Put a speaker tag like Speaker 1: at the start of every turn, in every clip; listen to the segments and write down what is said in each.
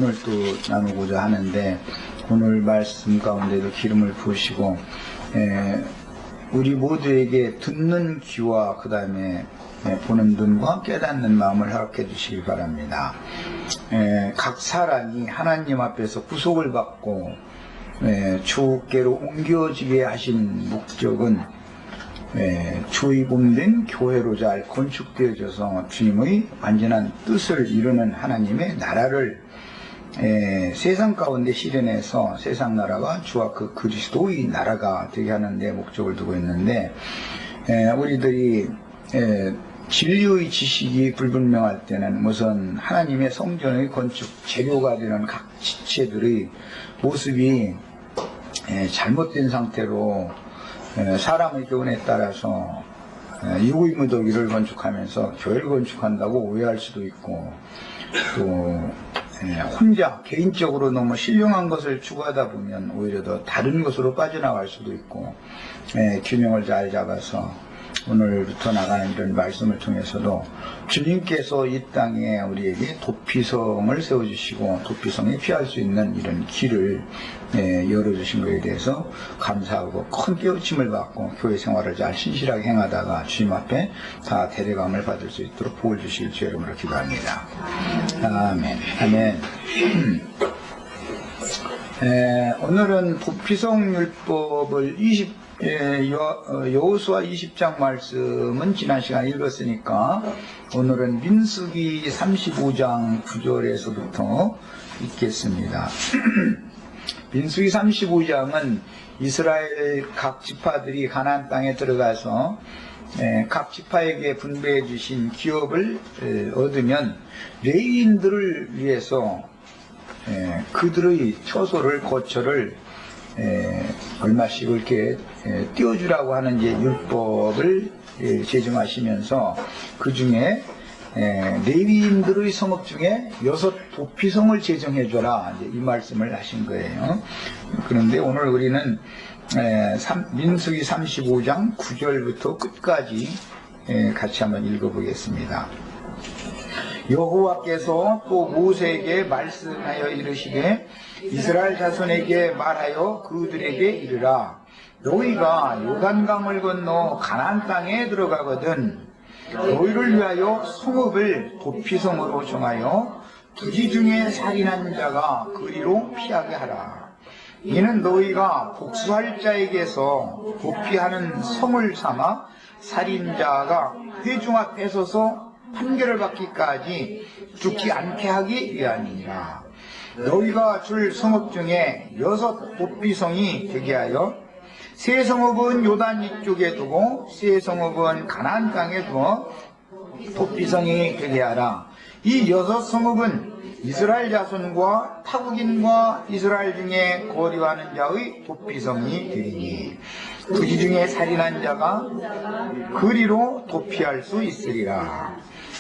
Speaker 1: 말씀을 또 나누고자 하는데, 오늘 말씀 가운데도 기름을 부으시고 우리 모두에게 듣는 귀와 그 다음에 보는 눈과 깨닫는 마음을 허락해 주시기 바랍니다. 각 사람이 하나님 앞에서 구속을 받고 주께로 옮겨지게 하신 목적은 주의 몸된 교회로 잘 건축되어져서 주님의 완전한 뜻을 이루는 하나님의 나라를 세상 가운데 실현해서 세상 나라가 주와 그 그리스도의 나라가 되게 하는 데 목적을 두고 있는데, 우리들이 진리의 지식이 불분명할 때는 우선 하나님의 성전의 건축 재료가 되는 각 지체들의 모습이 잘못된 상태로 사람의 교훈에 따라서 육의 무더기를 건축하면서 교회를 건축한다고 오해할 수도 있고, 또 혼자 개인적으로 너무 신령한 것을 추구하다 보면 오히려 더 다른 것으로 빠져나갈 수도 있고, 균형을 잘 잡아서 오늘부터 나가는 이런 말씀을 통해서도 주님께서 이 땅에 우리에게 도피성을 세워주시고 도피성에 피할 수 있는 이런 길을 열어주신 것에 대해서 감사하고 큰 깨우침을 받고 교회 생활을 잘 신실하게 행하다가 주님 앞에 다 대대감을 받을 수 있도록 복을 주실 주 이름으로 기도합니다. 아멘. 아멘. 오늘은 도피성 율법을 여호수아 20장 말씀은 지난 시간에 읽었으니까 오늘은 민수기 35장 9절에서부터 읽겠습니다. 민수기 35장은 이스라엘 각 지파들이 가나안 땅에 들어가서 각 지파에게 분배해 주신 기업을 얻으면 레위인들을 위해서 그들의 처소를 거처를 얼마씩 이렇게 띄워주라고 하는 이제 율법을 제정하시면서 그 중에 레위인들의 성읍 중에 6 도피성을 제정해줘라 이 말씀을 하신 거예요. 그런데 오늘 우리는 민수기 35장 9절부터 끝까지 같이 한번 읽어보겠습니다. 여호와께서 또 모세에게 말씀하여 이르시되 이스라엘 자손에게 말하여 그들에게 이르라. 너희가 요단강을 건너 가나안 땅에 들어가거든 너희를 위하여 성읍을 도피성으로 정하여 부지 중에 살인한 자가 그리로 피하게 하라. 이는 너희가 복수할 자에게서 도피하는 성을 삼아 살인자가 회중 앞에 서서 판결을 받기까지 죽지 않게 하기 위함이니라. 너희가 줄 성읍 중에 6 도피성이 되게 하여 세 성읍은 요단 이쪽에 두고 세 성읍은 가나안 땅에 두어 도피성이 되게 하라. 이 6 성읍은 이스라엘 자손과 타국인과 이스라엘 중에 거류하는 자의 도피성이 되리니 부지 중에 살인한 자가 그리로 도피할 수 있으리라.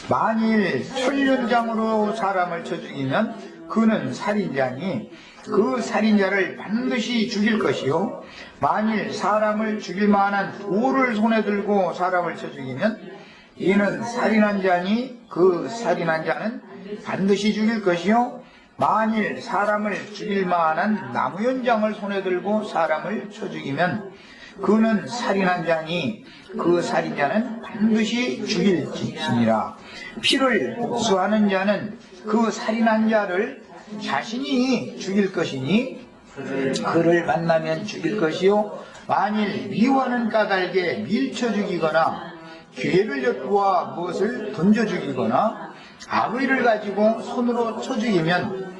Speaker 1: 만일 천륜장으로 사람을 쳐 죽이면 그는 살인자니 그 살인자를 반드시 죽일 것이요, 만일 사람을 죽일 만한 돌을 손에 들고 사람을 쳐 죽이면 이는 살인한 자니 그 살인한 자는 반드시 죽일 것이요, 만일 사람을 죽일 만한 나무 연장을 손에 들고 사람을 쳐 죽이면 그는 살인한 자니 그 살인자는 반드시 죽일 짓이니라. 피를 복수하는 자는 그 살인한 자를 자신이 죽일 것이니 그를 만나면 죽일 것이요, 만일 미워하는 까닭에 밀쳐 죽이거나 기회를 엿보아 무엇을 던져 죽이거나 악의를 가지고 손으로 쳐 죽이면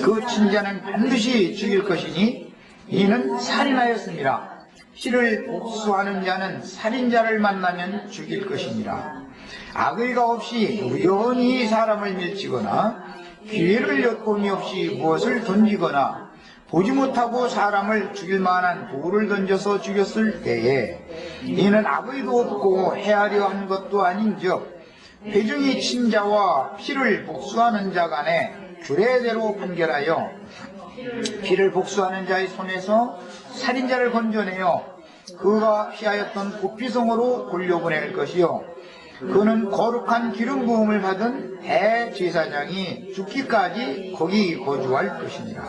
Speaker 1: 그 친자는 반드시 죽일 것이니 이는 살인하였습니다. 피를 복수하는 자는 살인자를 만나면 죽일 것이니라. 악의가 없이 우연히 사람을 밀치거나 기회를 엿봄이 없이 무엇을 던지거나 보지 못하고 사람을 죽일 만한 돌을 던져서 죽였을 때에 이는 악의도 없고 헤아려 한 것도 아닌즉 회중이 친자와 피를 복수하는 자 간에 규례대로 판결하여 피를 복수하는 자의 손에서 살인자를 건져내어 그가 피하였던 도피성으로 돌려보낼 것이요, 그는 거룩한 기름 부음을 받은 대제사장이 죽기까지 거기 거주할 것이니라.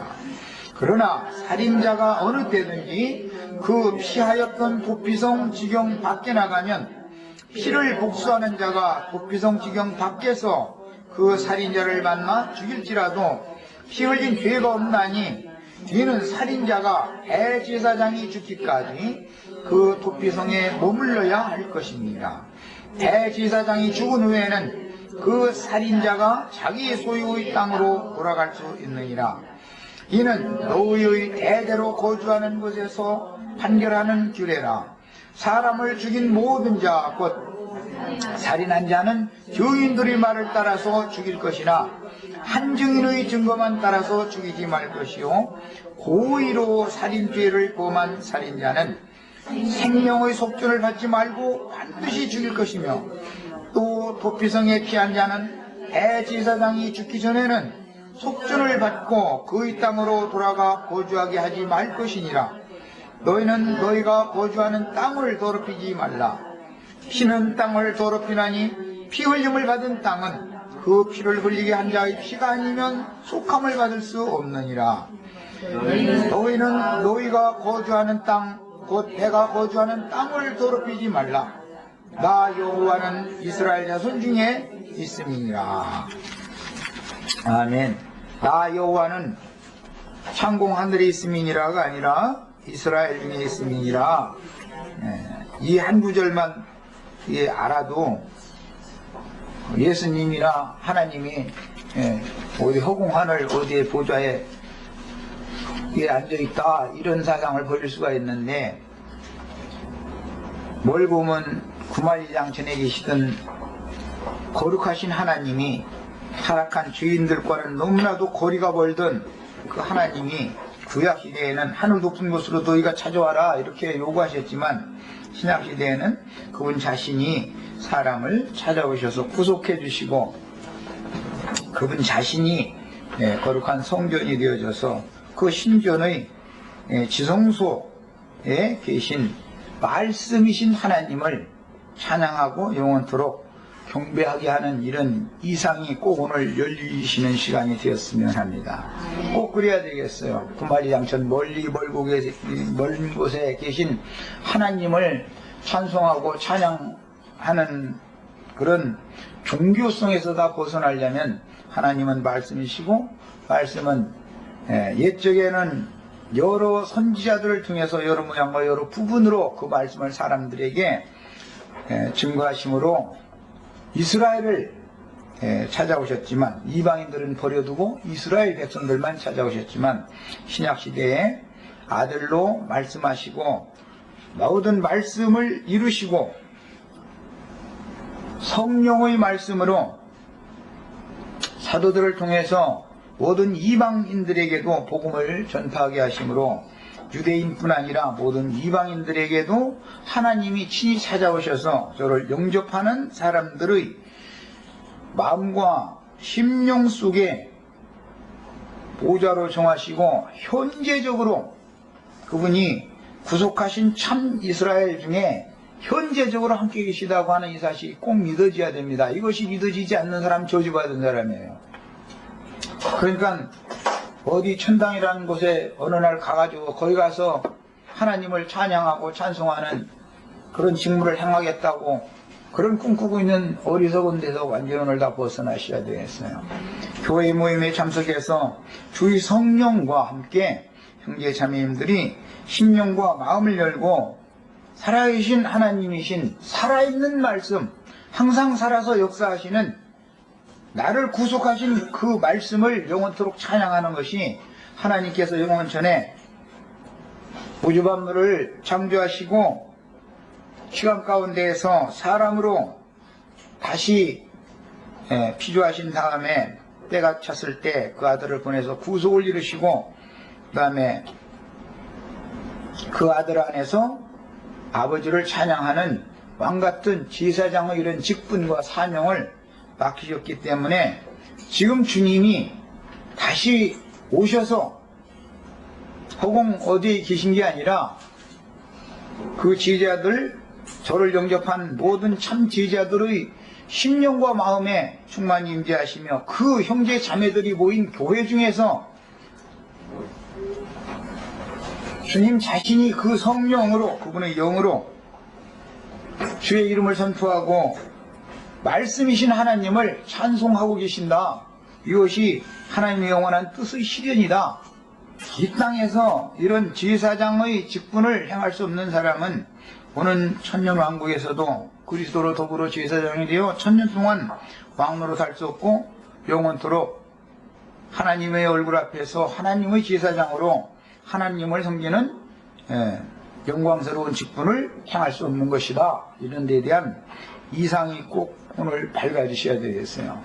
Speaker 1: 그러나 살인자가 어느 때든지 그 피하였던 도피성 지경 밖에 나가면 피를 복수하는 자가 도피성 지경 밖에서 그 살인자를 만나 죽일지라도 피 흘린 죄가 없나니 이는 살인자가 대제사장이 죽기까지 그 도피성에 머물러야 할 것입니다. 대제사장이 죽은 후에는 그 살인자가 자기 소유의 땅으로 돌아갈 수 있느니라. 이는 너희의 대대로 거주하는 곳에서 판결하는 규례라. 사람을 죽인 모든 자 곧 살인한 자는 증인들의 말을 따라서 죽일 것이나 한 증인의 증거만 따라서 죽이지 말 것이요, 고의로 살인죄를 범한 살인자는 생명의 속죄를 받지 말고 반드시 죽일 것이며, 또 도피성에 피한 자는 대제사장이 죽기 전에는 속죄를 받고 그의 땅으로 돌아가 거주하게 하지 말 것이니라. 너희는 너희가 거주하는 땅을 더럽히지 말라. 피는 땅을 더럽히나니 피 흘림을 받은 땅은 그 피를 흘리게 한 자의 피가 아니면 속함을 받을 수 없느니라. 너희는 너희가 거주하는 땅 곧 내가 거주하는 땅을 더럽히지 말라. 나 여호와는 이스라엘 자손 중에 있음이니라. 아멘. 나 여호와는 창공 하늘에 있음이니라가 아니라 이스라엘 중에 있음이니라. 이 한 구절만 알아도 예수님이나 하나님이 어디 허공하늘 어디에 보좌에 앉아있다 이런 사상을 벌일 수가 있는데, 뭘 보면 구말리장 전에 계시던 거룩하신 하나님이 타락한 죄인들과는 너무나도 거리가 멀던 그 하나님이 구약시대에는 하늘 높은 곳으로 너희가 찾아와라 이렇게 요구하셨지만, 신약시대에는 그분 자신이 사람을 찾아오셔서 구속해 주시고 그분 자신이 거룩한 성전이 되어져서 그 신전의 지성소에 계신 말씀이신 하나님을 찬양하고 영원토록 경배하게 하는 이런 이상이 꼭 오늘 열리시는 시간이 되었으면 합니다. 꼭 그래야 되겠어요. 구말리장천 멀은 곳에 계신 하나님을 찬송하고 찬양하는 그런 종교성에서 다 벗어나려면 하나님은 말씀이시고, 말씀은 옛적에는 여러 선지자들을 통해서 여러 모양과 여러 부분으로 그 말씀을 사람들에게 증거하심으로 이스라엘을 찾아오셨지만, 이방인들은 버려두고 이스라엘 백성들만 찾아오셨지만, 신약시대에 아들로 말씀하시고 모든 말씀을 이루시고 성령의 말씀으로 사도들을 통해서 모든 이방인들에게도 복음을 전파하게 하심으로 유대인뿐 아니라 모든 이방인들에게도 하나님이 친히 찾아오셔서 저를 영접하는 사람들의 마음과 심령 속에 보좌로 정하시고 현재적으로 그분이 구속하신 참 이스라엘 중에 현재적으로 함께 계시다고 하는 이 사실이 꼭 믿어져야 됩니다. 이것이 믿어지지 않는 사람 저주받은 사람이에요. 그러니까 어디 천당이라는 곳에 어느 날 가가지고 거기 가서 하나님을 찬양하고 찬송하는 그런 직무를 행하겠다고 그런 꿈꾸고 있는 어리석은 데서 완전히 오늘 다 벗어나셔야 되겠어요. 교회 모임에 참석해서 주의 성령과 함께 형제 자매님들이 심령과 마음을 열고 살아계신 하나님이신 살아있는 말씀, 항상 살아서 역사하시는 나를 구속하신 그 말씀을 영원토록 찬양하는 것이, 하나님께서 영원전에 우주만물을 창조하시고 시간 가운데에서 사람으로 다시 피조하신 다음에 때가 찼을 때 그 아들을 보내서 구속을 이루시고, 그 다음에 그 아들 안에서 아버지를 찬양하는 왕같은 제사장의 이런 직분과 사명을 맡기셨기 때문에 지금 주님이 다시 오셔서 허공 어디에 계신 게 아니라 그 제자들, 저를 영접한 모든 참 제자들의 심령과 마음에 충만히 임재하시며 그 형제 자매들이 모인 교회 중에서 주님 자신이 그 성령으로, 그분의 영으로 주의 이름을 선포하고 말씀이신 하나님을 찬송하고 계신다. 이것이 하나님의 영원한 뜻의 실현이다. 이 땅에서 이런 제사장의 직분을 행할 수 없는 사람은 오는 천년왕국에서도 그리스도로 더불어 제사장이 되어 천년 동안 왕노로 살 수 없고 영원토록 하나님의 얼굴 앞에서 하나님의 제사장으로 하나님을 섬기는 영광스러운 직분을 행할 수 없는 것이다. 이런 데에 대한 이상이 꼭 오늘 밝아주셔야 되겠어요.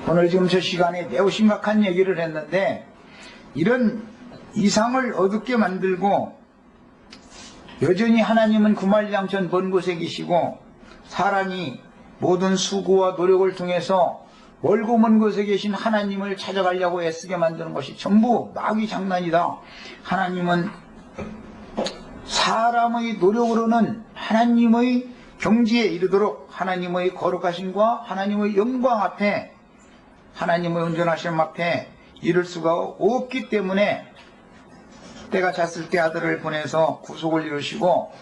Speaker 1: 오늘 지금 저 시간에 매우 심각한 얘기를 했는데 이런 이상을 어둡게 만들고 여전히 하나님은 구말장천 먼 곳에 계시고 사람이 모든 수고와 노력을 통해서 멀고 먼 곳에 계신 하나님을 찾아가려고 애쓰게 만드는 것이 전부 마귀 장난이다. 하나님은 사람의 노력으로는 하나님의 경지에 이르도록 하나님의 거룩하심과 하나님의 영광 앞에 하나님의 온전하심 앞에 이를 수가 없기 때문에 때가 찼을 때 아들을 보내서 구속을 이루시고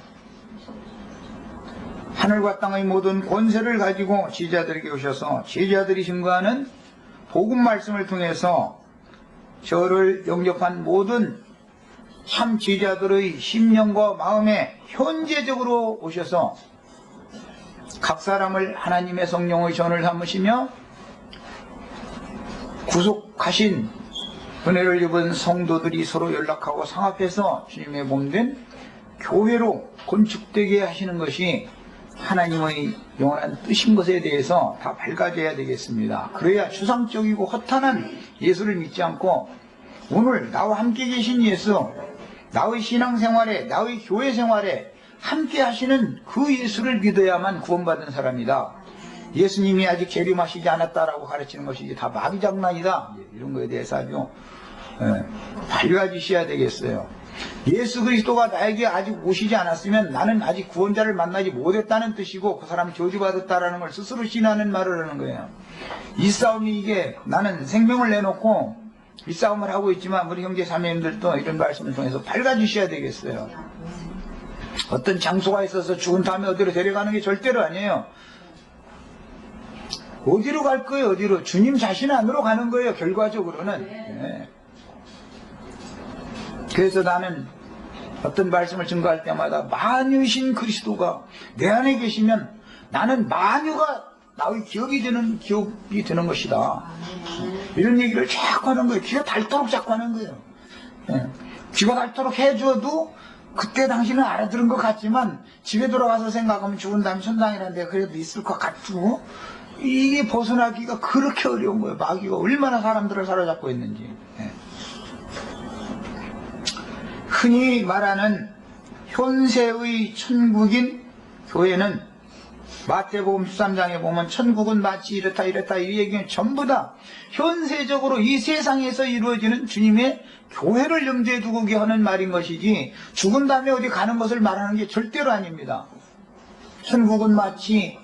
Speaker 1: 하늘과 땅의 모든 권세를 가지고 제자들에게 오셔서 제자들이 증거하는 복음 말씀을 통해서 저를 영접한 모든 참 제자들의 심령과 마음에 현재적으로 오셔서 각 사람을 하나님의 성령의 전을 삼으시며 구속하신 은혜를 입은 성도들이 서로 연락하고 상합해서 주님의 몸된 교회로 건축되게 하시는 것이 하나님의 영원한 뜻인 것에 대해서 다 밝아져야 되겠습니다. 그래야 추상적이고 허탄한 예수를 믿지 않고 오늘 나와 함께 계신 예수, 나의 신앙생활에, 나의 교회 생활에 함께 하시는 그 예수를 믿어야만 구원받은 사람이다. 예수님이 아직 재림하시지 않았다라고 가르치는 것이 다 마귀 장난이다. 이런 거에 대해서 아주 밝아지셔야 되겠어요. 예수 그리스도가 나에게 아직 오시지 않았으면 나는 아직 구원자를 만나지 못했다는 뜻이고 그 사람 저주받았다라는 걸 스스로 신하는 말을 하는 거예요. 이 싸움이 이게 나는 생명을 내놓고 이 싸움을 하고 있지만 우리 형제 자매님들도 이런 말씀을 통해서 밝아지셔야 되겠어요. 어떤 장소가 있어서 죽은 다음에 어디로 데려가는 게 절대로 아니에요. 어디로 갈 거예요? 어디로? 주님 자신 안으로 가는 거예요. 결과적으로는. 네. 그래서 나는 어떤 말씀을 증거할 때마다 만유이신 그리스도가 내 안에 계시면 나는 만유가 나의 기업이 되는 것이다. 이런 얘기를 자꾸 하는 거예요. 귀가 닳도록 자꾸 하는 거예요. 네. 귀가 닳도록 해줘도 그때 당시는 알아들은 것 같지만 집에 돌아가서 생각하면 죽은 다음에 천당이라는 데가 그래도 있을 것 같고 이게 벗어나기가 그렇게 어려운 거예요. 마귀가 얼마나 사람들을 사로잡고 있는지. 네. 흔히 말하는 현세의 천국인 교회는 마태복음 13장에 보면 천국은 마치 이렇다 이 얘기는 전부 다 현세적으로 이 세상에서 이루어지는 주님의 교회를 염두에 두고 하는 말인 것이지 죽은 다음에 어디 가는 것을 말하는 게 절대로 아닙니다. 천국은 마치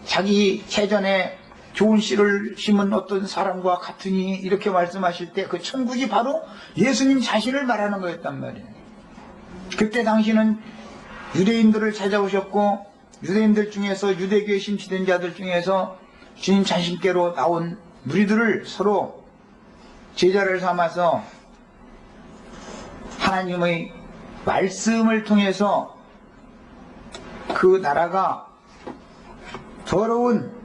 Speaker 1: 자기 세전에 좋은 씨를 심은 어떤 사람과 같으니 이렇게 말씀하실 때 그 천국이 바로 예수님 자신을 말하는 거였단 말이에요. 그때 당시는 유대인들을 찾아오셨고 유대인들 중에서 유대교에 심취된 자들 중에서 주님 자신께로 나온 무리들을 서로 제자를 삼아서 하나님의 말씀을 통해서 그 나라가 더러운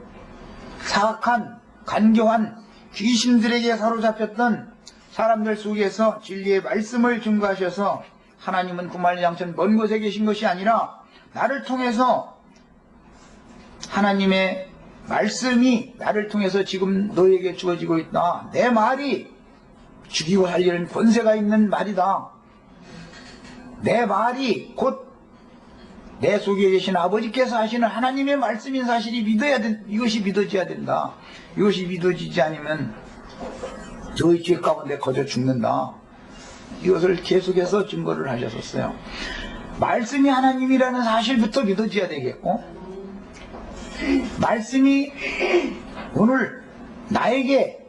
Speaker 1: 사악한 간교한 귀신들에게 사로잡혔던 사람들 속에서 진리의 말씀을 증거하셔서 하나님은 구말장천 먼 곳에 계신 것이 아니라 나를 통해서 하나님의 말씀이 나를 통해서 지금 너에게 주어지고 있다. 내 말이 죽이고 살리는 권세가 있는 말이다. 내 말이 곧 내 속에 계신 아버지께서 하시는 하나님의 말씀인 사실이 이것이 믿어져야 된다. 이것이 믿어지지 않으면 너희 죄 가운데 거저 죽는다. 이것을 계속해서 증거를 하셨었어요. 말씀이 하나님이라는 사실부터 믿어져야 되겠고 말씀이 오늘 나에게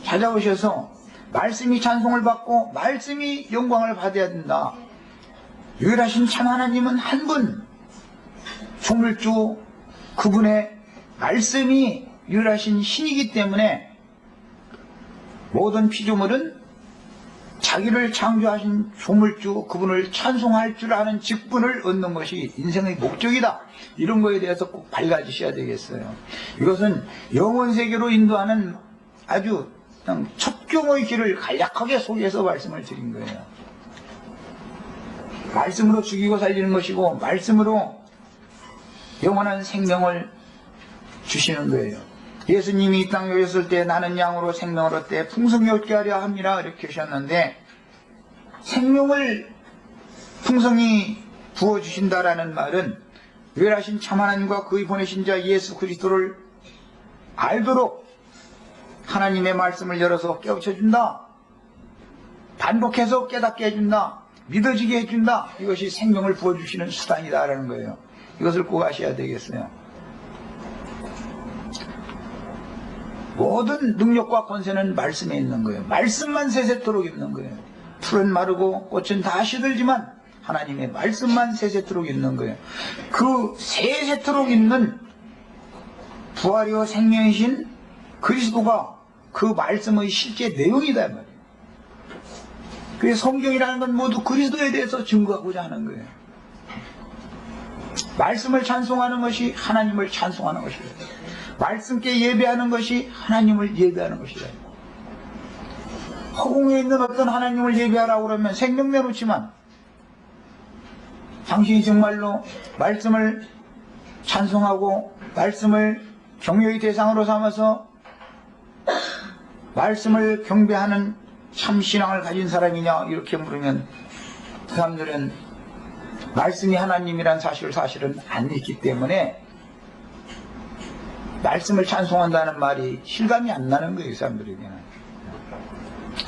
Speaker 1: 찾아오셔서 말씀이 찬송을 받고 말씀이 영광을 받아야 된다. 유일하신 참 하나님은 한 분, 조물주, 그분의 말씀이 유일하신 신이기 때문에 모든 피조물은 자기를 창조하신 조물주, 그분을 찬송할 줄 아는 직분을 얻는 것이 인생의 목적이다. 이런 거에 대해서 꼭 밝아지셔야 되겠어요. 이것은 영혼세계로 인도하는 아주 그냥 첩경의 길을 간략하게 소개해서 말씀을 드린 거예요. 말씀으로 죽이고 살리는 것이고 말씀으로 영원한 생명을 주시는 거예요. 예수님이 이 땅에 오셨을 때 나는 양으로 생명을 얻되 풍성히 얻게 하려 함이라 이렇게 하셨는데, 생명을 풍성히 부어주신다라는 말은 유일하신 참 하나님과 그의 보내신 자 예수 그리스도를 알도록 하나님의 말씀을 열어서 깨우쳐준다. 반복해서 깨닫게 해준다. 믿어지게 해준다. 이것이 생명을 부어주시는 수단이다라는 거예요. 이것을 꼭 아셔야 되겠어요. 모든 능력과 권세는 말씀에 있는 거예요. 말씀만 세세토록 있는 거예요. 풀은 마르고 꽃은 다 시들지만 하나님의 말씀만 세세토록 있는 거예요. 그 세세토록 있는 부활이요 생명이신 그리스도가 그 말씀의 실제 내용이다 말이에요. 그래서 성경이라는 건 모두 그리스도에 대해서 증거하고자 하는 거예요. 말씀을 찬송하는 것이 하나님을 찬송하는 것이다. 말씀께 예배하는 것이 하나님을 예배하는 것이다. 허공에 있는 어떤 하나님을 예배하라고 그러면 생명 내놓지만 당신이 정말로 말씀을 찬송하고 말씀을 경외의 대상으로 삼아서 말씀을 경배하는 참 신앙을 가진 사람이냐 이렇게 물으면 그 사람들은 말씀이 하나님이란 사실을 사실은 안 믿기 때문에 말씀을 찬송한다는 말이 실감이 안 나는 거예요. 이 사람들에게는.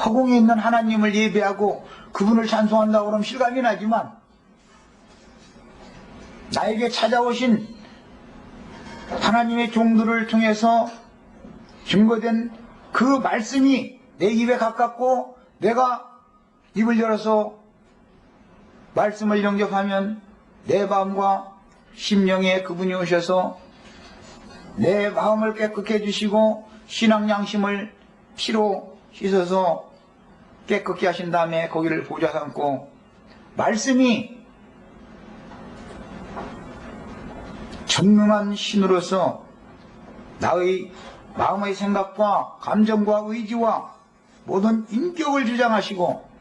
Speaker 1: 허공에 있는 하나님을 예배하고 그분을 찬송한다고 그러면 실감이 나지만 나에게 찾아오신 하나님의 종들을 통해서 증거된 그 말씀이 내 입에 가깝고 내가 입을 열어서 말씀을 영접하면 내 마음과 심령에 그분이 오셔서 내 마음을 깨끗게 해주시고 신앙 양심을 피로 씻어서 깨끗게 하신 다음에 거기를 보좌 삼고 말씀이 전능한 신으로서 나의 마음의 생각과 감정과 의지와 모든 인격을 주장하시고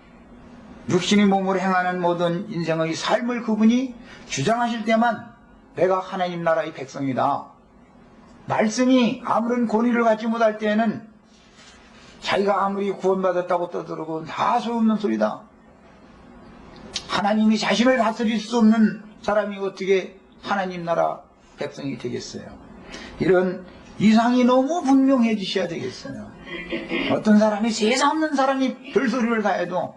Speaker 1: 육신의 몸으로 행하는 모든 인생의 삶을 그분이 주장하실 때만 내가 하나님 나라의 백성이다. 말씀이 아무런 권위를 갖지 못할 때에는 자기가 아무리 구원받았다고 떠들고 다 소용없는 소리다. 하나님이 자신을 다스릴 수 없는 사람이 어떻게 하나님 나라 백성이 되겠어요. 이런 이상이 너무 분명해지셔야 되겠어요. 어떤 사람이 세상 없는 사람이 별소리를 다 해도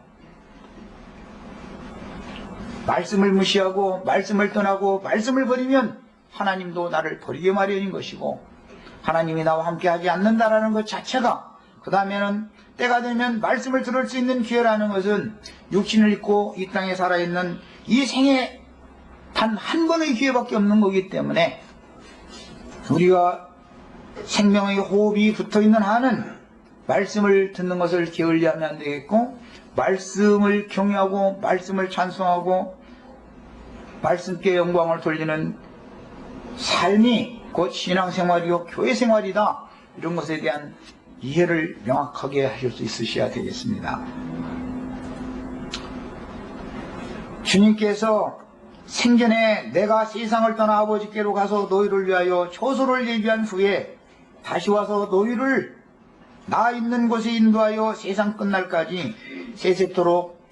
Speaker 1: 말씀을 무시하고 말씀을 떠나고 말씀을 버리면 하나님도 나를 버리게 마련인 것이고 하나님이 나와 함께 하지 않는다라는 것 자체가 그 다음에는 때가 되면 말씀을 들을 수 있는 기회라는 것은 육신을 입고 이 땅에 살아있는 이 생에 단 한 번의 기회밖에 없는 거기 때문에 우리가 생명의 호흡이 붙어있는 한은 말씀을 듣는 것을 게을리하면 안 되겠고 말씀을 경외하고 말씀을 찬송하고 말씀께 영광을 돌리는 삶이 곧 신앙생활이요 교회생활이다. 이런 것에 대한 이해를 명확하게 하실 수 있으셔야 되겠습니다. 주님께서 생전에 내가 세상을 떠나 아버지께로 가서 너희를 위하여 초소를 예비한 후에 다시 와서 너희를 나 있는 곳에 인도하여 세상 끝날까지 세세토록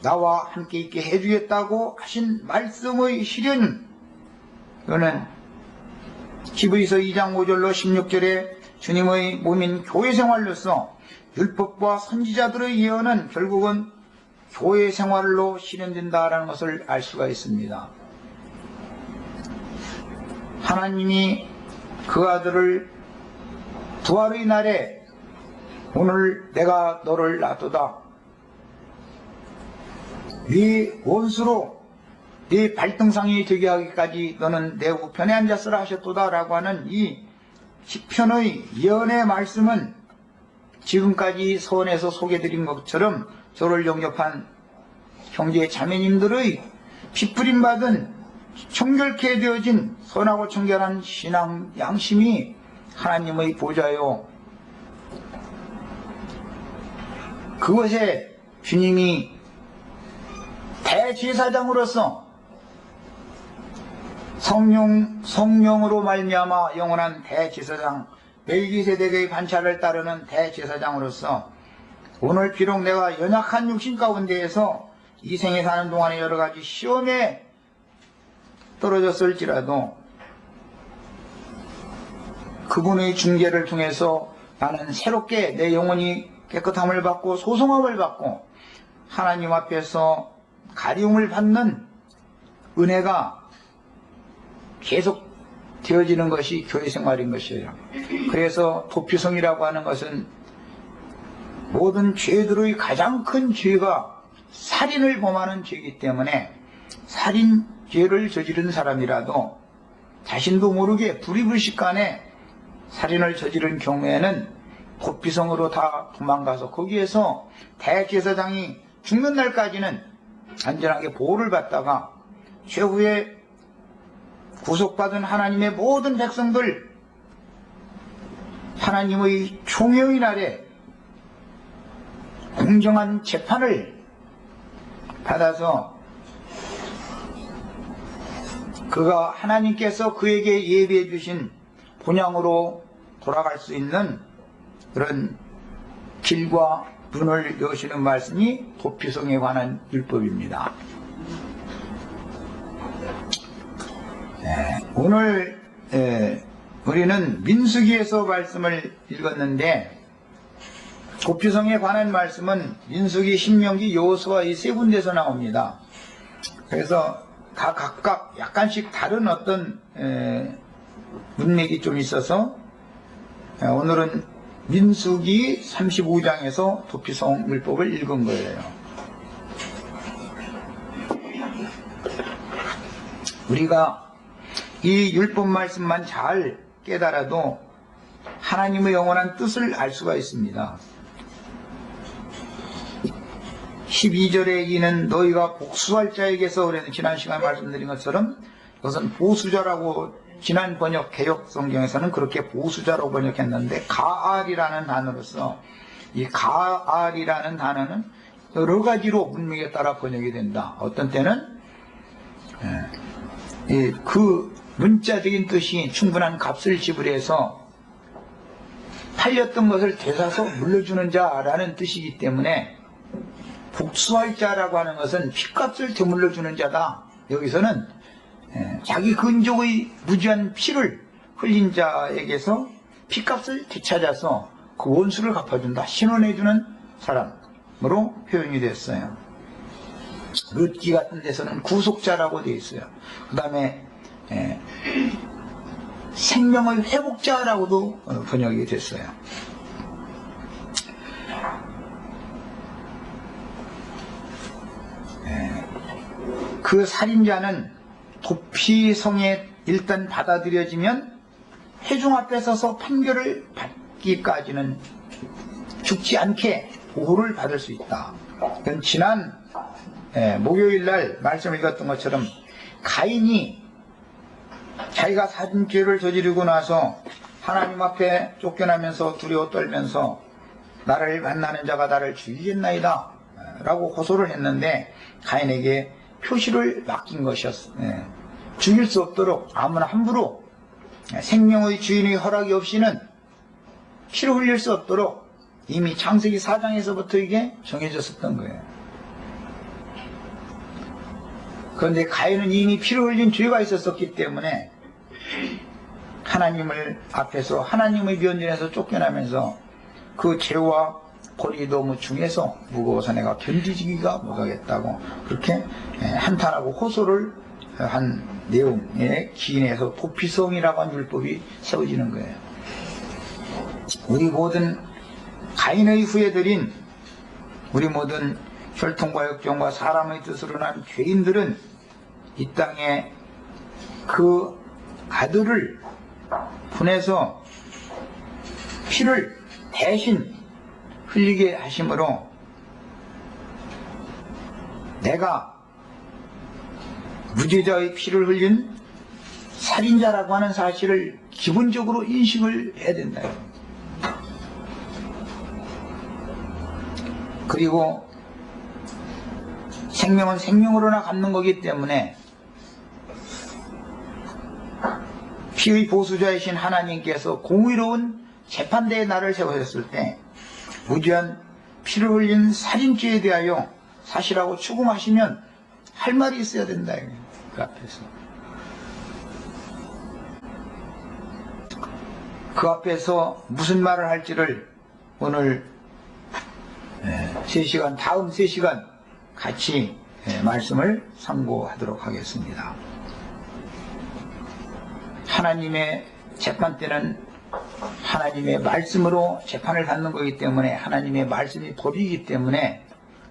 Speaker 1: 나와 함께 있게 해주겠다고 하신 말씀의 실현, 이거는 히브리서 2장 5절로 16절에 주님의 몸인 교회생활로서 율법과 선지자들의 예언은 결국은 교회생활로 실현된다라는 것을 알 수가 있습니다. 하나님이 그 아들을 부활의 날에 오늘 내가 너를 놔두다. 네 원수로 네 발등상이 되게 하기까지 너는 내 우편에 앉았으라 하셨도다 라고 하는 이 시편의 예언의 말씀은 지금까지 서원에서 소개드린 것처럼 저를 영접한 형제 자매님들의 핏부림받은 청결케 되어진 선하고 청결한 신앙 양심이 하나님의 보좌요. 그것에 주님이 대제사장으로서 성령으로 말미암아 영원한 대제사장, 멜기세덱의 반차를 따르는 대제사장으로서 오늘 비록 내가 연약한 육신 가운데에서 이 생에 사는 동안에 여러 가지 시험에 떨어졌을지라도 그분의 중재를 통해서 나는 새롭게 내 영혼이 깨끗함을 받고 소성함을 받고 하나님 앞에서 가리움을 받는 은혜가 계속 되어지는 것이 교회 생활인 것이에요. 그래서 도피성이라고 하는 것은 모든 죄들의 가장 큰 죄가 살인을 범하는 죄이기 때문에 살인죄를 저지른 사람이라도 자신도 모르게 불의불식간에 살인을 저지른 경우에는 도피성으로 다 도망가서 거기에서 대제사장이 죽는 날까지는 안전하게 보호를 받다가 최후에 구속받은 하나님의 모든 백성들 하나님의 총회의 날에 공정한 재판을 받아서 그가 하나님께서 그에게 예비해 주신 본향으로 돌아갈 수 있는 그런 길과 눈을 여시는 말씀이 도피성에 관한 율법입니다. 오늘 우리는 민수기에서 말씀을 읽었는데 도피성에 관한 말씀은 민수기, 신명기, 여호수아 이 세 군데에서 나옵니다. 그래서 각각 약간씩 다른 어떤 문맥이 좀 있어서 오늘은 민수기 35장에서 도피성 율법을 읽은 거예요. 우리가 이 율법 말씀만 잘 깨달아도 하나님의 영원한 뜻을 알 수가 있습니다. 12절에 이는 너희가 복수할 자에게서 그랬는데 지난 시간에 말씀드린 것처럼 이것은 보수자라고 지난 번역 개역 성경에서는 그렇게 보수자로 번역했는데 가알이라는 단어로서 이 가알이라는 단어는 여러 가지로 문맥에 따라 번역이 된다. 어떤 때는 그 문자적인 뜻이 충분한 값을 지불해서 팔렸던 것을 되사서 물려주는 자라는 뜻이기 때문에 복수할 자라고 하는 것은 피값을 되물려주는 자다. 여기서는 자기 근족의 무지한 피를 흘린 자에게서 피값을 되찾아서 그 원수를 갚아준다. 신원해주는 사람으로 표현이 됐어요. 룻기 같은 데서는 구속자라고 되어 있어요. 그 다음에 생명의 회복자라고도 번역이 됐어요. 그 살인자는 도피성에 일단 받아들여지면 회중 앞에 서서 판결을 받기까지는 죽지 않게 보호를 받을 수 있다. 지난 목요일날 말씀 읽었던 것처럼 가인이 자기가 살인죄를 저지르고 나서 하나님 앞에 쫓겨나면서 두려워 떨면서 나를 만나는 자가 나를 죽이겠나이다 라고 고소를 했는데 가인에게 표시를 맡긴 것이었어요. 죽일 수 없도록 아무나 함부로 생명의 주인의 허락이 없이는 피를 흘릴 수 없도록 이미 창세기 4장에서부터 이게 정해졌었던 거예요. 그런데 가인은 이미 피를 흘린 죄가 있었기 때문에 하나님을 앞에서 하나님의 면전에서 쫓겨나면서 그 죄와 벌이 너무 중해서 무거워서 내가 견디지기가 못하겠다고 그렇게 한탄하고 호소를 한 내용에 기인해서 도피성이라고 하는 율법이 세워지는 거예요. 우리 모든 가인의 후예들인 우리 모든 혈통과 역정과 사람의 뜻으로 난 죄인들은 이 땅에 그 아들을 분해서 피를 대신 흘리게 하심으로 내가 무죄자의 피를 흘린 살인자라고 하는 사실을 기본적으로 인식을 해야 된다. 그리고 생명은 생명으로나 갚는 거기 때문에 피의 보수자이신 하나님께서 공의로운 재판대에 나를 세우셨을 때 무죄한 피를 흘린 살인죄에 대하여 사실하고 추궁하시면 할 말이 있어야 된다. 그 앞에서. 그 앞에서 무슨 말을 할지를 오늘 3시간, 다음 3시간 같이 말씀을 상고하도록 하겠습니다. 하나님의 재판 때는 하나님의 말씀으로 재판을 받는 거기 때문에 하나님의 말씀이 법이기 때문에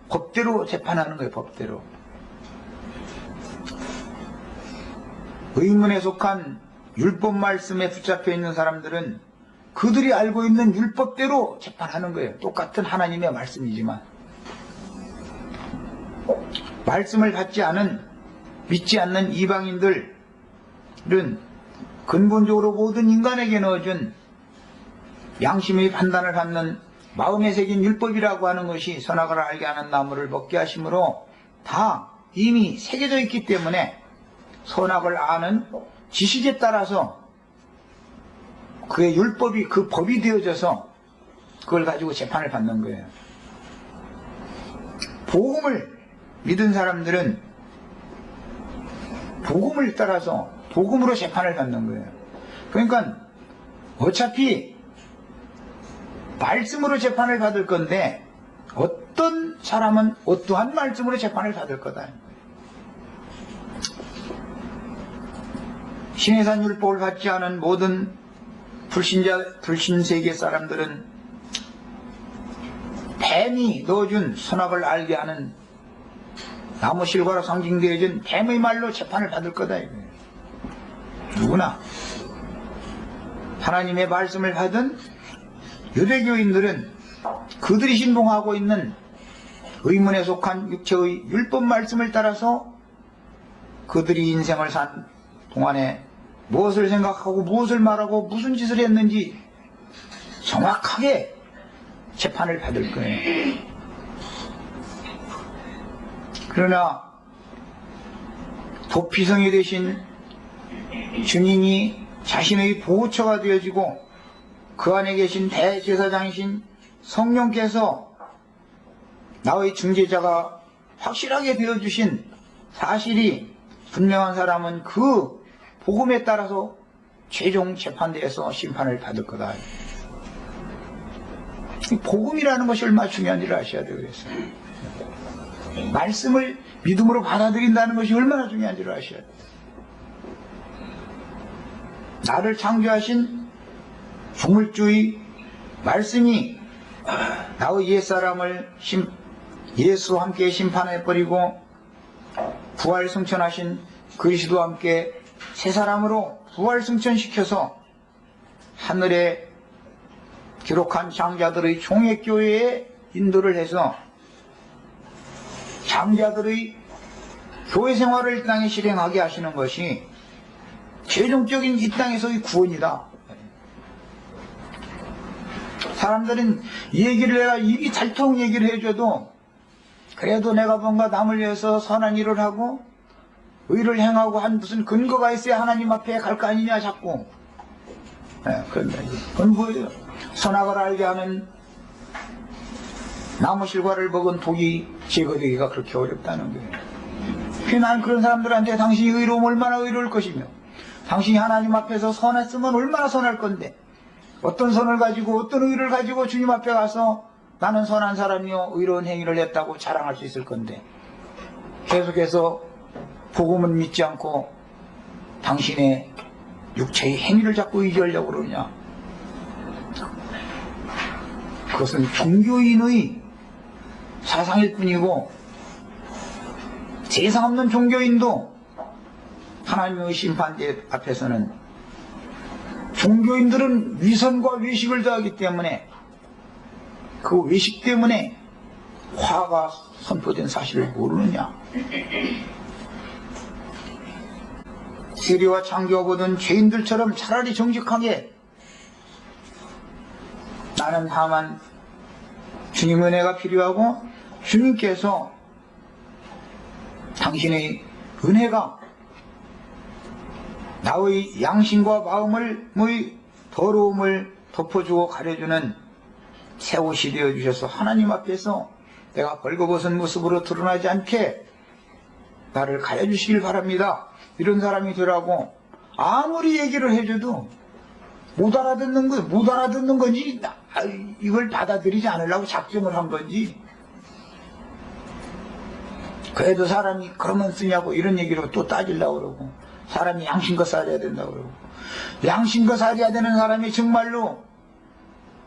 Speaker 1: 법대로 재판하는 거예요. 법대로. 의문에 속한 율법 말씀에 붙잡혀 있는 사람들은 그들이 알고 있는 율법대로 재판하는 거예요. 똑같은 하나님의 말씀이지만 말씀을 받지 않은 믿지 않는 이방인들은 근본적으로 모든 인간에게 넣어준 양심의 판단을 받는 마음에 새긴 율법이라고 하는 것이 선악을 알게 하는 나무를 먹게 하심으로 다 이미 새겨져 있기 때문에 선악을 아는 지식에 따라서 그의 율법이 그 법이 되어져서 그걸 가지고 재판을 받는 거예요. 복음을 믿은 사람들은 복음을 따라서 복음으로 재판을 받는 거예요. 그러니까 어차피 말씀으로 재판을 받을 건데 어떤 사람은 어떠한 말씀으로 재판을 받을 거다. 신해산 율법을 받지 않은 모든 불신세계 사람들은 뱀이 넣어준 선악을 알게 하는 나무 실과로 상징되어진 뱀의 말로 재판을 받을 거다. 누구나 하나님의 말씀을 받은 유대교인들은 그들이 신봉하고 있는 의문에 속한 육체의 율법 말씀을 따라서 그들이 인생을 산 동안에 무엇을 생각하고 무엇을 말하고 무슨 짓을 했는지 정확하게 재판을 받을 거예요. 그러나 도피성이 되신 주님이 자신의 보호처가 되어지고 그 안에 계신 대제사장이신 성령께서 나의 중재자가 확실하게 되어주신 사실이 분명한 사람은 그 복음에 따라서 최종 재판대에서 심판을 받을 거다. 복음이라는 것이 얼마나 중요한지를 아셔야 되겠어요. 말씀을 믿음으로 받아들인다는 것이 얼마나 중요한지를 아셔야 돼요. 나를 창조하신 조물주의 말씀이 나의 옛사람을 예수와 함께 심판해버리고 부활 승천하신 그리스도와 함께 새 사람으로 부활 승천시켜서 하늘에 기록한 장자들의 총회교회에 인도를 해서 장자들의 교회 생활을 이 땅에 실행하게 하시는 것이 최종적인 이 땅에서의 구원이다. 사람들은 이 얘기를 내가 입이 닳도록 얘기를 해줘도 그래도 내가 뭔가 남을 위해서 선한 일을 하고 의를 행하고 한 무슨 근거가 있어야 하나님 앞에 갈 거 아니냐 자꾸. 그건 뭐예요? 선악을 알게 하는 나무 실과를 먹은 독이 제거되기가 그렇게 어렵다는 거예요. 난 그런 사람들한테 당신이 의로우면 얼마나 의로울 것이며 당신이 하나님 앞에서 선했으면 얼마나 선할 건데 어떤 선을 가지고 어떤 의를 가지고 주님 앞에 가서 나는 선한 사람이요 의로운 행위를 했다고 자랑할 수 있을 건데 계속해서 복음은 믿지 않고 당신의 육체의 행위를 자꾸 의지하려고 그러냐? 그것은 종교인의 사상일 뿐이고, 세상 없는 종교인도 하나님의 심판대 앞에서는, 종교인들은 위선과 외식을 더하기 때문에, 그 외식 때문에 화가 선포된 사실을 모르느냐? 세리와 창교가 보던 죄인들처럼 차라리 정직하게, 나는 다만 주님 은혜가 필요하고 주님께서 당신의 은혜가 나의 양심과 마음의 더러움을 덮어주고 가려주는 새 옷이 되어주셔서 하나님 앞에서 내가 벌거벗은 모습으로 드러나지 않게 나를 가려주시길 바랍니다. 이런 사람이 되라고 아무리 얘기를 해줘도 못 알아듣는 건지 이걸 받아들이지 않으려고 작정을 한 건지, 그래도 사람이 그러면 쓰냐고 이런 얘기로 또 따지려고 그러고, 사람이 양심껏 살아야 된다고 그러고, 양심껏 살아야 되는 사람이 정말로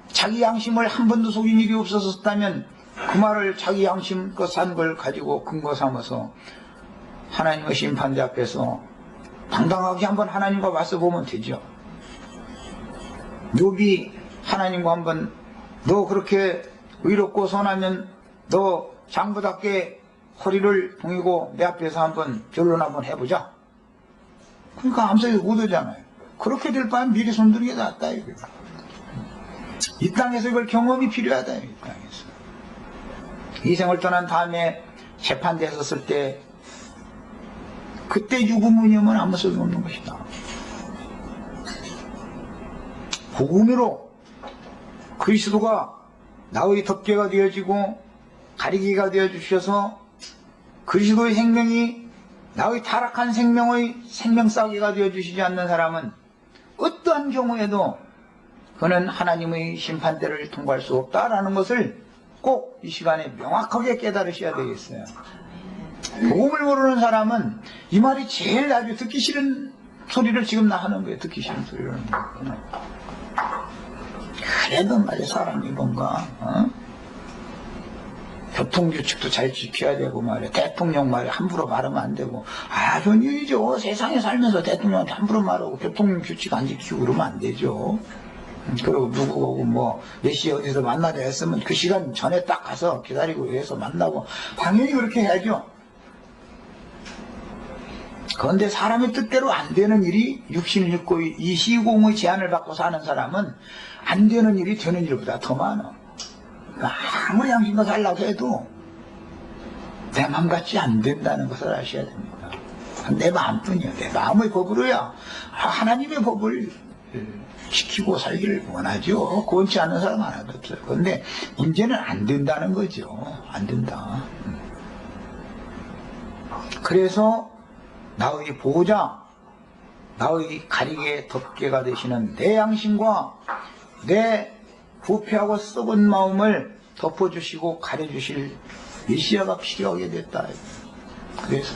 Speaker 1: 자기 양심을 한 번도 속인 일이 없었다면 그 말을 자기 양심껏 산 걸 가지고 근거 삼아서 하나님의 심판대 앞에서 당당하게 한번 하나님과 맞서 보면 되죠. 욥이 하나님과 한번, 너 그렇게 의롭고 선하면 너 장부답게 허리를 동이고 내 앞에서 한번 변론 한번 해보자. 그러니까 암석이 못 오잖아요. 그렇게 될 바엔 미리 손드는 게 낫다 이거예요. 이 땅에서 이걸 경험이 필요하다. 이 땅에서 이 생을 떠난 다음에 재판대에 섰을 때 그때 유구무념은 아무 소용없는 것이다. 복음으로 그리스도가 나의 덮개가 되어지고 가리개가 되어주셔서 그리스도의 생명이 나의 타락한 생명의 생명싸개가 되어주시지 않는 사람은 어떠한 경우에도 그는 하나님의 심판대를 통과할 수 없다라는 것을 꼭 이 시간에 명확하게 깨달으셔야 되겠어요. 복음을 모르는 사람은 이 말이 제일 아주 듣기 싫은 소리를 지금 나 하는 거예요. 듣기 싫은 소리를 하는 거예요. 그래도 말이야, 사람이 뭔가 교통규칙도 잘 지켜야 되고 말이야, 대통령 말이야 함부로 말하면 안 되고, 전 일이죠. 세상에 살면서 대통령한테 함부로 말하고 교통규칙 안 지키고 그러면 안 되죠. 그리고 누구고 뭐 몇 시에 어디서 만나자 했으면 그 시간 전에 딱 가서 기다리고 해서 만나고, 당연히 그렇게 해야죠. 그런데 사람의 뜻대로 안 되는 일이, 육신을 입고 이 시공의 제한을 받고 사는 사람은 안 되는 일이 되는 일보다 더 많아. 아무리 양심껏 살라고 해도 내 마음 같지 안 된다는 것을 아셔야 됩니다. 내 마음뿐이야. 내 마음의 법으로야 하나님의 법을 지키고 살기를 원하죠. 그렇지 않은 사람 하나도 없어요. 그런데 문제는 안 된다는 거죠. 안 된다. 그래서 나의 보호자, 나의 가리개 덮개가 되시는 내 양심과 내 부패하고 썩은 마음을 덮어주시고 가려주실 메시아가 필요하게 됐다. 그래서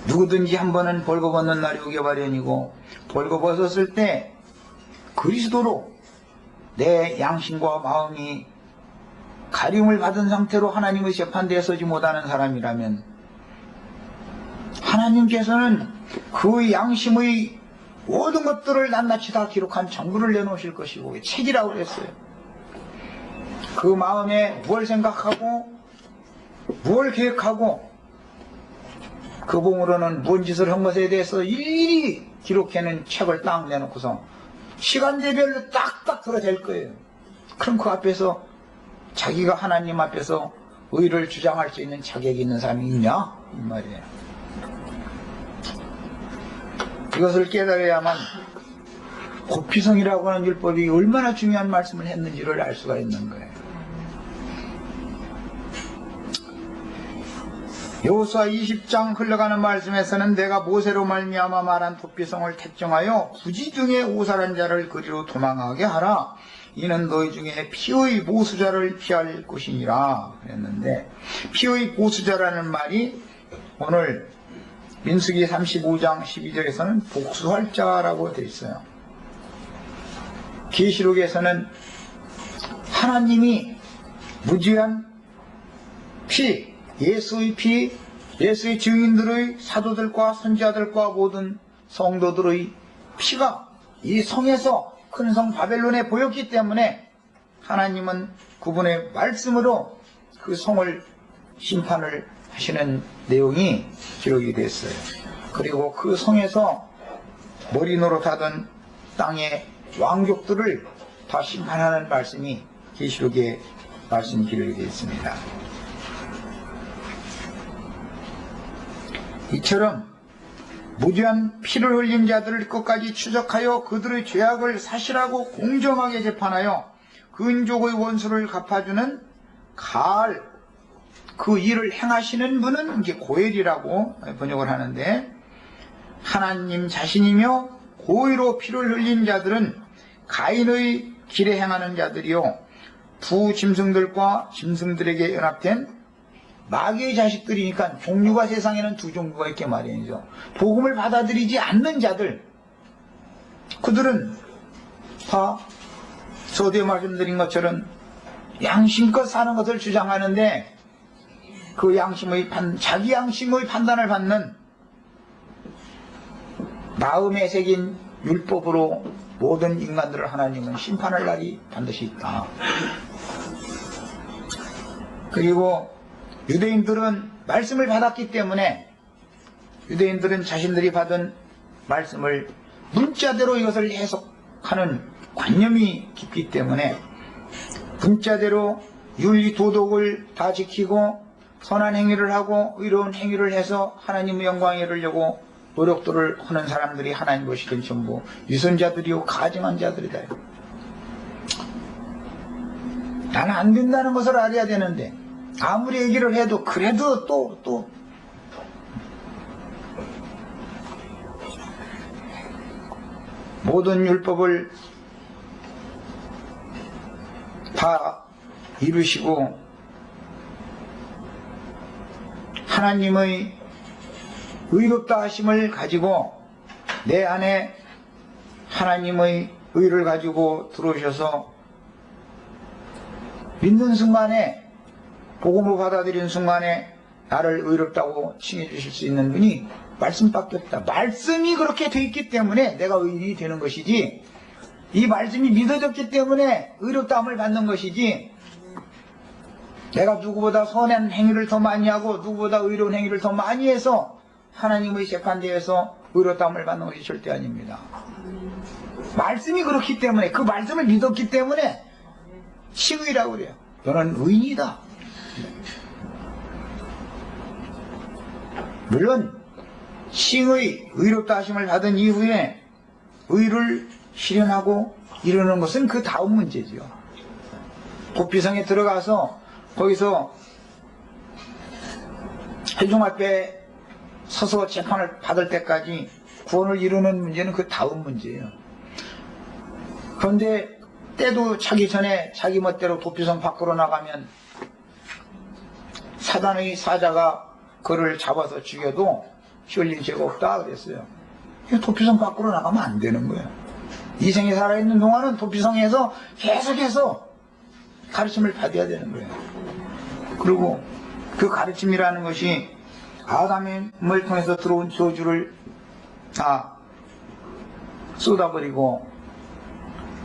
Speaker 1: 누구든지 한 번은 벌거벗는 날이 오게 마련이고, 벌거벗었을 때 그리스도로 내 양심과 마음이 가림을 받은 상태로 하나님의 재판대에 서지 못하는 사람이라면 하나님께서는 그 양심의 모든 것들을 낱낱이 다 기록한 정부를 내놓으실 것이고, 책이라고 그랬어요. 그 마음에 뭘 생각하고 뭘 계획하고 그 봉으로는 무슨 짓을 한 것에 대해서 일일이 기록해낸 책을 딱 내놓고서 시간대별로 딱딱 들어댈 거예요. 그럼 그 앞에서 자기가 하나님 앞에서 의를 주장할 수 있는 자격이 있는 사람이 있냐? 이 말이에요. 이것을 깨달아야만 고피성이라고 하는 율법이 얼마나 중요한 말씀을 했는지를 알 수가 있는 거예요. 여호수아 20장 흘러가는 말씀에서는 내가 모세로 말미암아 말한 도피성을 택정하여 부지 중에 오살한 자를 그리로 도망하게 하라. 이는 너희 중에 피의 보수자를 피할 것이니라 그랬는데, 피의 보수자라는 말이 오늘 민수기 35장 12절에서는 복수할 자라고 되어 있어요. 계시록에서는 하나님이 무지한 피, 예수의 피, 예수의 증인들의 사도들과 선지자들과 모든 성도들의 피가 이 성에서 큰 성 바벨론에 보였기 때문에 하나님은 그분의 말씀으로 그 성을 심판을 하시는 내용이 기록이 됐어요. 그리고 그 성에서 머리 노릇하던 땅의 왕족들을 다 심판하는 말씀이 계시록에 말씀 기록이 되어 있습니다. 이처럼 무죄한 피를 흘린 자들을 끝까지 추적하여 그들의 죄악을 사실하고 공정하게 재판하여 근족의 원수를 갚아주는 가을, 그 일을 행하시는 분은 이제 고엘이라고 번역을 하는데, 하나님 자신이며 고의로 피를 흘린 자들은 가인의 길에 행하는 자들이요 두 짐승들과 짐승들에게 연합된 마귀의 자식들이니까 종류가 세상에는 두 종류가 있게 말이죠. 복음을 받아들이지 않는 자들, 그들은 다 서두에 말씀드린 것처럼 양심껏 사는 것을 주장하는데, 그 자기 양심의 판단을 받는 마음에 새긴 율법으로 모든 인간들을 하나님은 심판할 날이 반드시 있다. 그리고 유대인들은 말씀을 받았기 때문에, 유대인들은 자신들이 받은 말씀을 문자대로 이것을 해석하는 관념이 깊기 때문에 문자대로 윤리 도덕을 다 지키고 선한 행위를 하고 의로운 행위를 해서 하나님의 영광에 이르려고 노력들을 하는 사람들이 하나님 보시기엔 전부 유선자들이요 가증한 자들이다. 나는 안 된다는 것을 알아야 되는데 아무리 얘기를 해도 그래도 또 모든 율법을 다 이루시고 하나님의 의롭다 하심을 가지고 내 안에 하나님의 의를 가지고 들어오셔서 믿는 순간에, 복음을 받아들이는 순간에 나를 의롭다고 칭해 주실 수 있는 분이 말씀밖에 없다. 말씀이 그렇게 돼 있기 때문에 내가 의인이 되는 것이지, 이 말씀이 믿어졌기 때문에 의롭다함을 받는 것이지, 내가 누구보다 선한 행위를 더 많이 하고 누구보다 의로운 행위를 더 많이 해서 하나님의 재판대에서 의롭다함을 받는 것이 절대 아닙니다. 말씀이 그렇기 때문에, 그 말씀을 믿었기 때문에 칭의라고 그래요. 너는 의인이다. 물론 칭의, 의롭다 하심을 받은 이후에 의를 실현하고 이루는 것은 그 다음 문제지요. 도피성에 들어가서 거기서 회중 앞에 서서 재판을 받을 때까지 구원을 이루는 문제는 그 다음 문제예요. 그런데 때도 차기 전에 자기 멋대로 도피성 밖으로 나가면 사단의 사자가 그를 잡아서 죽여도 흘린 죄가 없다 그랬어요. 도피성 밖으로 나가면 안 되는 거예요. 이 생에 살아있는 동안은 도피성에서 계속해서 가르침을 받아야 되는 거예요. 그리고 그 가르침이라는 것이 아담을 통해서 들어온 저주를 다 쏟아버리고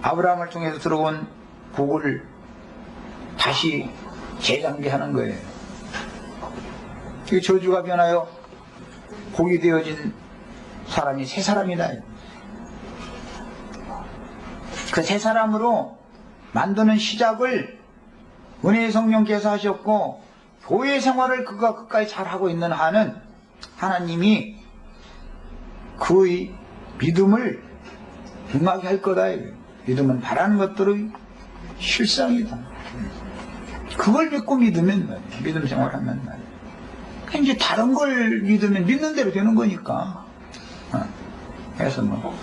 Speaker 1: 아브라함을 통해서 들어온 복을 다시 재장계하는 거예요. 그 저주가 변하여 복이 되어진 사람이 새 사람이다. 그 새 사람으로 만드는 시작을 은혜의 성령께서 하셨고, 교회 생활을 그가 끝까지 잘하고 있는 한은 하나님이 그의 믿음을 흥하게 할 거다. 믿음은 바라는 것들의 실상이다. 그걸 믿고 믿으면 말이야. 믿음 생활하면 말이야. 그러니까 이제 다른 걸 믿으면 믿는 대로 되는 거니까. 그래서 뭐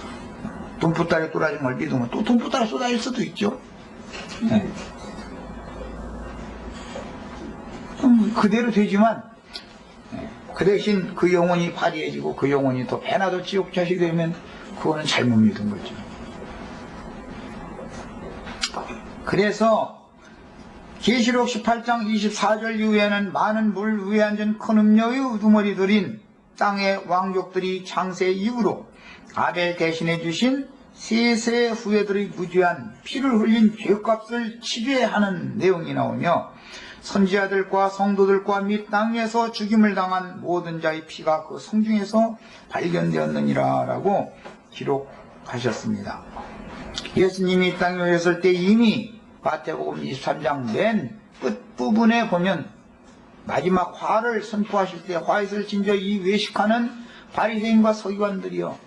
Speaker 1: 돈보따리 쏟아진 걸 믿으면 또 돈보따리 쏟아질 수도 있죠. 네. 그대로 되지만 그 대신 그 영혼이 파리해지고 그 영혼이 또 배나도 지옥 자식이 되면 그거는 잘못 믿은 거죠. 그래서 계시록 18장 24절 이후에는 많은 물 위에 앉은 큰 음녀의 우두머리들인 땅의 왕족들이 창세 이후로 아벨 대신해 주신 세세 후예들의 무죄한 피를 흘린 죄값을 치르게 하는 내용이 나오며 선지자들과 성도들과 및 땅에서 죽임을 당한 모든 자의 피가 그 성중에서 발견되었느니라 라고 기록하셨습니다. 예수님이 이 땅에 오셨을 때 이미 마태복음 23장 맨 끝부분에 보면 마지막 화를 선포하실 때 화에서 진저 이 외식하는 바리새인과 서기관들이여,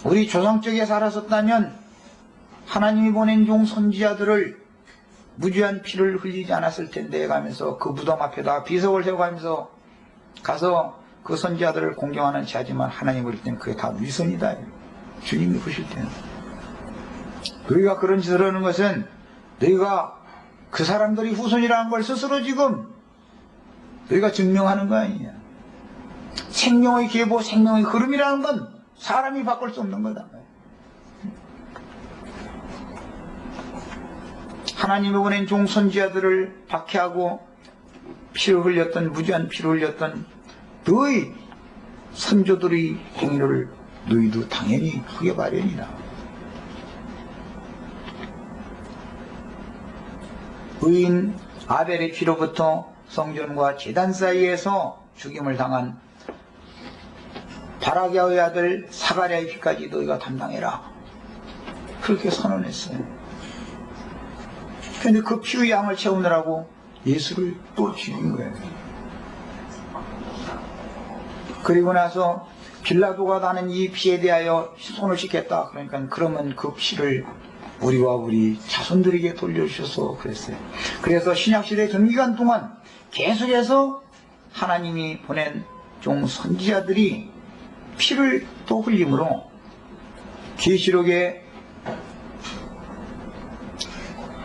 Speaker 1: 우리 조상 쪽에 살았었다면 하나님이 보낸 종 선지자들을 무죄한 피를 흘리지 않았을 텐데 가면서 그 무덤 앞에다 비석을 세워가면서 가서 그 선지자들을 공경하는 체 하지만 하나님 보실 때는 그게 다 위선이다. 주님이 보실 때는 너희가 그런 짓을 하는 것은 너희가 그 사람들이 후손이라는 걸 스스로 지금 너희가 증명하는 거 아니냐. 생명의 계보, 생명의 흐름이라는 건 사람이 바꿀 수 없는 거다. 하나님이 보낸 종 선지자들을 박해하고 피를 흘렸던, 무죄한 피를 흘렸던 너희 선조들의 행위를 너희도 당연히 하게 마련이다. 의인 아벨의 피로부터 성전과 제단 사이에서 죽임을 당한 바라기아의 아들 사가랴의 피까지 너희가 담당해라. 그렇게 선언했어요. 그런데 그 피의 양을 채우느라고 예수를 또 죽인 거예요. 그리고 나서 빌라도가 나는 이 피에 대하여 손을 씻겠다. 그러니까 그러면 그 피를 우리와 우리 자손들에게 돌려주셔서 그랬어요. 그래서 신약시대 전기간 동안 계속해서 하나님이 보낸 종 선지자들이 피를 또 흘림으로 계시록의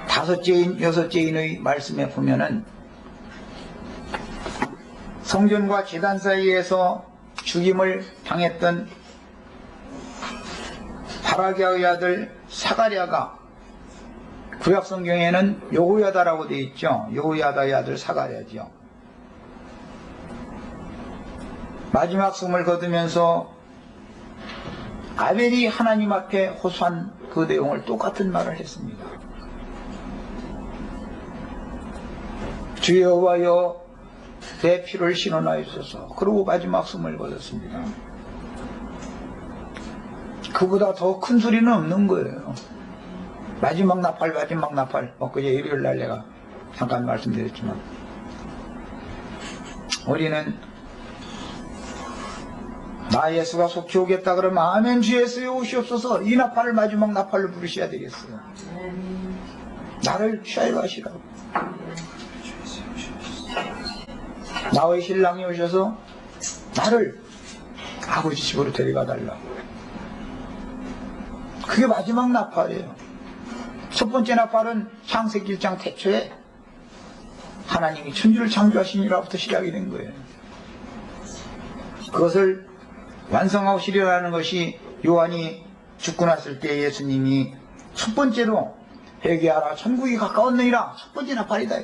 Speaker 1: 5제인, 6제인의 말씀에 보면은 성전과 제단 사이에서 죽임을 당했던 바라기아의 아들 사가랴가 구약성경에는 여호야다라고 되어 있죠. 여호야다의 아들 사가랴죠. 마지막 숨을 거두면서 아벨이 하나님 앞에 호소한 그 내용을 똑같은 말을 했습니다. 주 여호와여 내 피를 신원하여 주소서. 그러고 마지막 숨을 거뒀습니다. 그보다 더 큰 소리는 없는 거예요. 마지막 나팔. 그제 일요일날 내가 잠깐 말씀드렸지만 우리는 나 예수가 속히 오겠다 그러면 아멘 주 예수여 오시옵소서. 이 나팔을 마지막 나팔로 부르셔야 되겠어요. 나를 취하여 가시라고. 나의 신랑이 오셔서 나를 아버지 집으로 데려가 달라고. 그게 마지막 나팔이에요. 첫 번째 나팔은 창세기 1장 태초에 하나님이 천지를 창조하시니라부터 시작이 된 거예요. 그것을 완성하시려는 것이 요한이 죽고 났을 때 예수님이 첫 번째로 회개하라 천국이 가까웠느니라 첫 번째 나팔이다.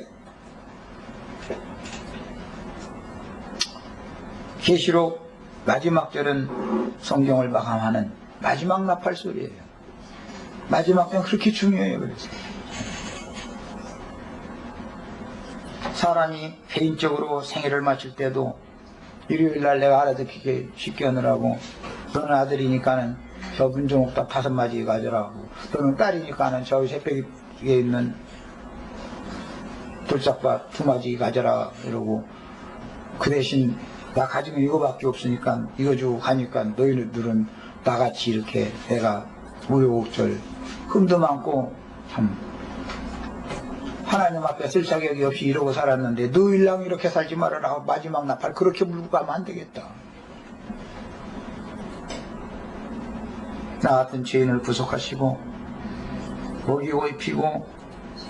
Speaker 1: 계시록 마지막 절은 성경을 마감하는 마지막 나팔 소리예요. 마지막 절은 그렇게 중요해요. 그래서 사람이 개인적으로 생일을 마칠 때도 일요일날 내가 알아듣기게 쉽게 하느라고 너는 아들이니까는 저 문종옥답 5마디 가져라고, 너는 딸이니까는 저 새벽에 있는 돌짝밭 2마디 가져라 이러고, 그 대신 나 가지고 이거밖에 없으니까 이거 주고 가니까 너희들은 나같이 이렇게 내가 우여곡절 흠도 많고 참 하나님 앞에 쓸 자격이 없이 이러고 살았는데 너희랑 이렇게 살지 말아라. 마지막 나팔 그렇게 물고 가면 안 되겠다. 나 같은 죄인을 구속하시고 먹이고 입히고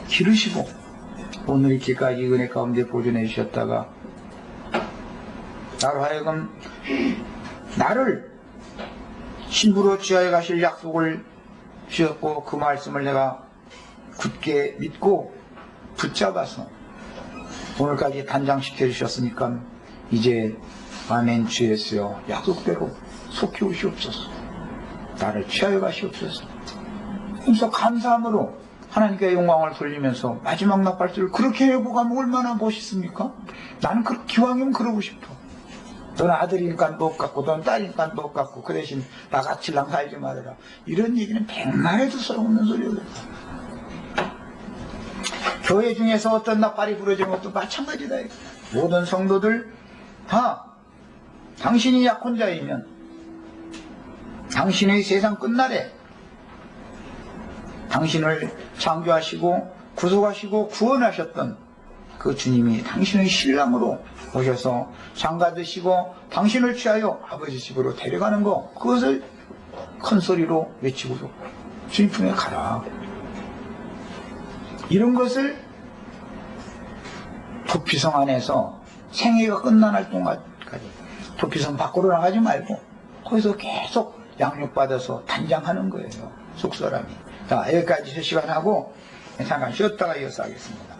Speaker 1: 기르시고 오늘 이렇게까지 은혜 가운데 보존해 주셨다가 나로 하여금 나를 신부로 취하여 가실 약속을 주셨고 그 말씀을 내가 굳게 믿고 붙잡아서 오늘까지 단장시켜 주셨으니까 이제 아멘 주 예수여 약속대로 속히 오시옵소서. 나를 취하여 가시옵소서. 그래서 감사함으로 하나님께 영광을 돌리면서 마지막 나팔수를 그렇게 회복하면 얼마나 멋있습니까? 나는 기왕이면 그러고 싶어. 너는 아들이니까 못 갖고 너는 딸이니까 못 갖고 그 대신 나같이랑 살지 말아라. 이런 얘기는 백날 해도 소용없는 소리거든. 교회 중에서 어떤 나팔이 부러지는 것도 마찬가지다. 모든 성도들 다 당신이 약혼자이면 당신의 세상 끝날에 당신을 창조하시고 구속하시고 구원하셨던 그 주님이 당신의 신랑으로 오셔서 장가드시고 당신을 취하여 아버지 집으로 데려가는 거, 그것을 큰 소리로 외치고 주님 품에 가라. 이런 것을 도피성 안에서 생애가 끝나는 동안까지 도피성 밖으로 나가지 말고 거기서 계속 양육받아서 단장하는 거예요. 속사람이. 자, 여기까지 3시간 하고 잠깐 쉬었다가 이어서 하겠습니다.